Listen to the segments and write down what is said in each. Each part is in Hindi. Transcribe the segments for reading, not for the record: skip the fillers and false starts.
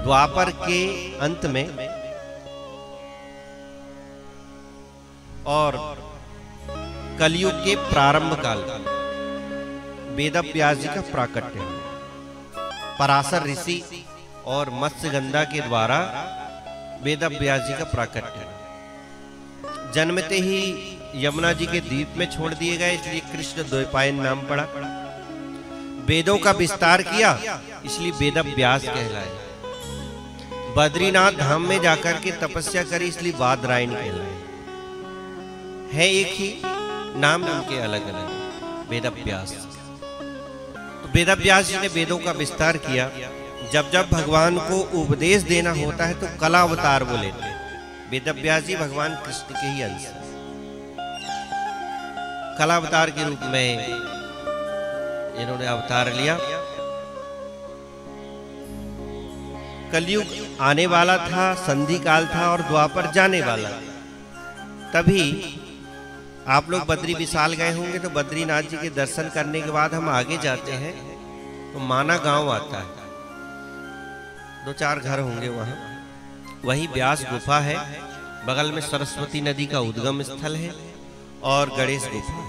द्वापर के अंत में और कलयुग के प्रारंभ काल वेदव्यास जी का प्राकट्य है। पराशर ऋषि और मत्स्यगंधा के द्वारा वेदव्यास जी का प्राकट्य है। जन्मते ही यमुना जी के द्वीप में छोड़ दिए गए, इसलिए कृष्ण द्वैपायन नाम पड़ा। वेदों का विस्तार किया, इसलिए वेदव्यास कहलाए। बद्रीनाथ धाम में जाकर के तपस्या करी, इसलिए बादरायण कहलाए। है एक ही नाम, उनके अलग अलग वेदव्यास। तो वेदव्यास जी ने वेदों का विस्तार किया। जब जब भगवान को उपदेश देना होता है तो कला अवतार वो लेते हैं। वेदव्यास जी भगवान कृष्ण के ही अंश हैं। कला अवतार के रूप में इन्होंने अवतार लिया। कलयुग आने वाला था, संधि काल था और द्वापर जाने वाला। तभी आप लोग बद्री विशाल गए होंगे, तो बद्रीनाथ जी के दर्शन करने के बाद हम आगे जाते हैं तो माना गांव आता है। 2-4 घर होंगे वहां। वही व्यास गुफा है, बगल में सरस्वती नदी का उद्गम स्थल है और गणेश गुफा है।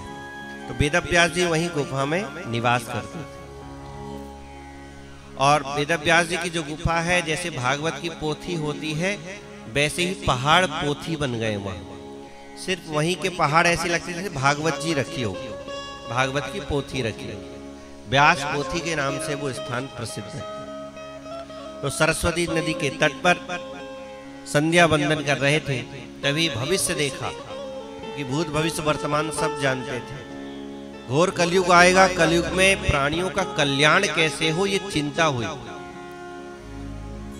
तो वेदव्यास जी वही गुफा में निवास करते थे। और वेदव्यास जी की जो गुफा है, जैसे भागवत की पोथी होती है वैसे ही पहाड़ पोथी बन गए वहां। सिर्फ वहीं के पहाड़ ऐसे लगते थे भागवत जी रखी हो, भागवत की पोथी रखी हो। व्यास पोथी के नाम से वो स्थान प्रसिद्ध है। तो सरस्वती नदी के तट पर संध्या वंदन कर रहे थे, तभी भविष्य देखा कि भूत भविष्य वर्तमान सब जानते थे। घोर कलयुग आएगा, कलयुग में प्राणियों का कल्याण कैसे हो ये चिंता हुई।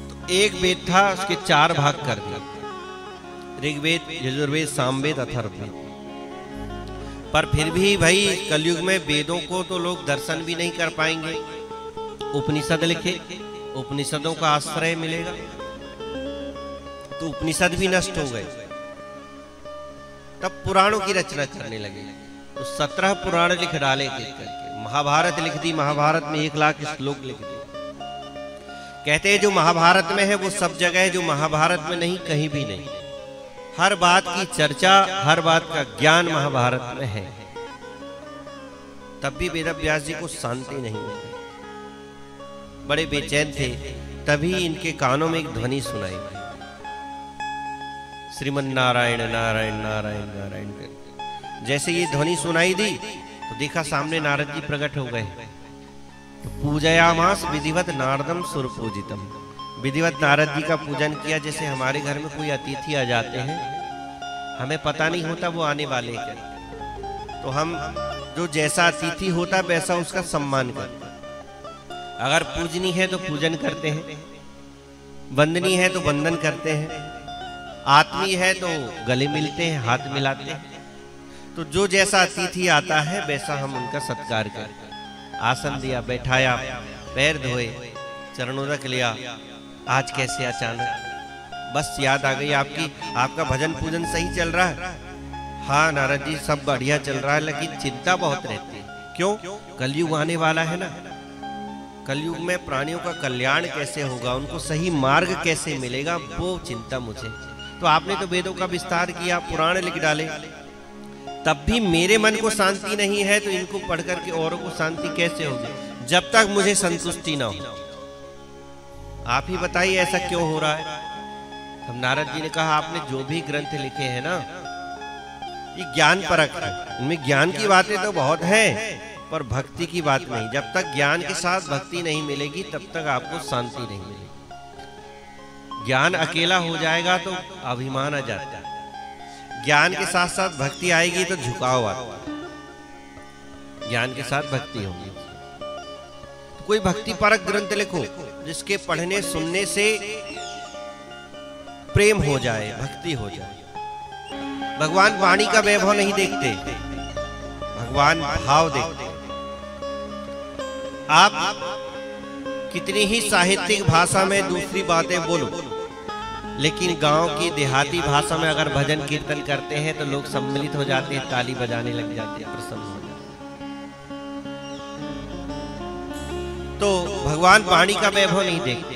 तो एक वेद था, उसके 4 भाग कर दिए, ऋग्वेद, यजुर्वेद, सामवेद, अथर्ववेद। पर फिर भी भाई कलयुग में वेदों को तो लोग दर्शन भी नहीं कर पाएंगे। उपनिषद लिखे, उपनिषदों का आश्रय मिलेगा, तो उपनिषद भी नष्ट हो गए। तब पुराणों की रचना करने लगे, तो 17 पुराण लिख डाले करके। महाभारत लिख दी, महाभारत में 1 लाख श्लोक लिख दिए। कहते हैं जो महाभारत में है वो सब जगह है, जो महाभारत में नहीं कहीं भी नहीं। हर बात की चर्चा, हर बात का ज्ञान महाभारत में है। तब भी वेदव्यास जी को शांति नहीं मिली, बड़े बेचैन थे। तभी इनके कानों में एक ध्वनि सुनाई, श्रीमन नारायण नारायण नारायण नारायण। जैसे ये ध्वनि सुनाई दी तो देखा सामने नारद जी प्रकट हो गए। तो पूजयामास विधिवत नारदम सुर पूजितम। विधिवत नारद जी का पूजन किया। जैसे हमारे घर में कोई अतिथि आ जाते हैं, हमें पता नहीं होता वो आने वाले हैं, तो हम जो जैसा अतिथि होता वैसा उसका सम्मान करते हैं। अगर पूजनी है तो पूजन करते हैं, वंदनी है तो वंदन करते हैं, आत्मीय है तो गले मिलते हैं, हाथ मिलाते हैं। तो जो जैसा अतिथि आता है वैसा हम उनका सत्कार करते। आसन दिया, बैठाया, पैर धोए, चरणों रख लिया। आज कैसे अचानक? बस याद आ गई आपकी, आपका भजन पूजन सही चल रहा है? हाँ नारद जी सब बढ़िया चल रहा है, लेकिन चिंता बहुत रहती है। क्यों? कलयुग आने वाला है ना। कलयुग में प्राणियों का कल्याण कैसे होगा, उनको सही मार्ग कैसे मिलेगा, वो चिंता मुझे। तो आपने तो वेदों का विस्तार किया, पुराण लिख डाले, तब भी मेरे मन को शांति नहीं है, तो इनको पढ़ करके औरों को शांति कैसे होगी जब तक मुझे संतुष्टि ना हो। आप ही बताइए ऐसा क्यों हो रहा है? हम नारद जी ने कहा आपने जो भी ग्रंथ लिखे हैं ना, ये ज्ञान परक है, इनमें ज्ञान की बातें तो बहुत हैं, पर भक्ति की बात नहीं। जब तक ज्ञान के साथ भक्ति नहीं मिलेगी तब तक आपको शांति नहीं मिलेगी। ज्ञान अकेला हो जाएगा तो अभिमान आ जाता है, ज्ञान के साथ साथ भक्ति आएगी तो झुकाव आता है। ज्ञान के साथ भक्ति होगी। तो कोई भक्ति परक ग्रंथ लिखो जिसके पढ़ने सुनने से प्रेम हो जाए, भक्ति हो जाए। भगवान वाणी का वैभव नहीं देखते, भगवान भाव देखते। आप कितनी ही साहित्यिक भाषा में दूसरी बातें बोलो, लेकिन गांव की देहाती भाषा में अगर भजन कीर्तन करते हैं तो लोग सम्मिलित हो जाते हैं, ताली बजाने लग जाते हैं, प्रसन्न हो जाते हैं। तो भगवान वाणी का वैभव नहीं देखते,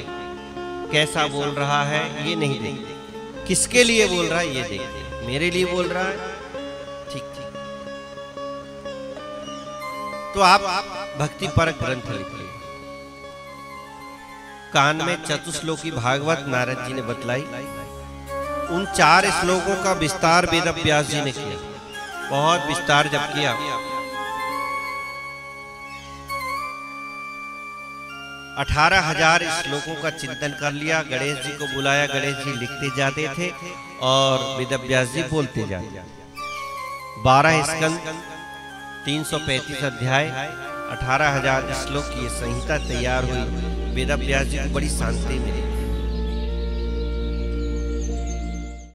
कैसा बोल रहा है ये नहीं देखते, किसके लिए बोल रहा है ये देखते। मेरे लिए बोल रहा है, ठीक ठीक, तो आप भक्ति परक ग्रंथ लिखिए। कान में चतुश्लोकी भागवत नारद जी ने बतलाई, उन 4 श्लोकों का विस्तार वेद व्यास जी ने किया। बहुत विस्तार जब किया, 18,000 श्लोकों का चिंतन कर लिया। गणेश जी को बुलाया, गणेश जी लिखते जाते थे और वेद व्यास जी बोलते जाते। 12 स्कंद, 335 अध्याय, 18,000 श्लोक की संहिता तैयार हुई। वेद व्यास जी को बड़ी शांति मिली।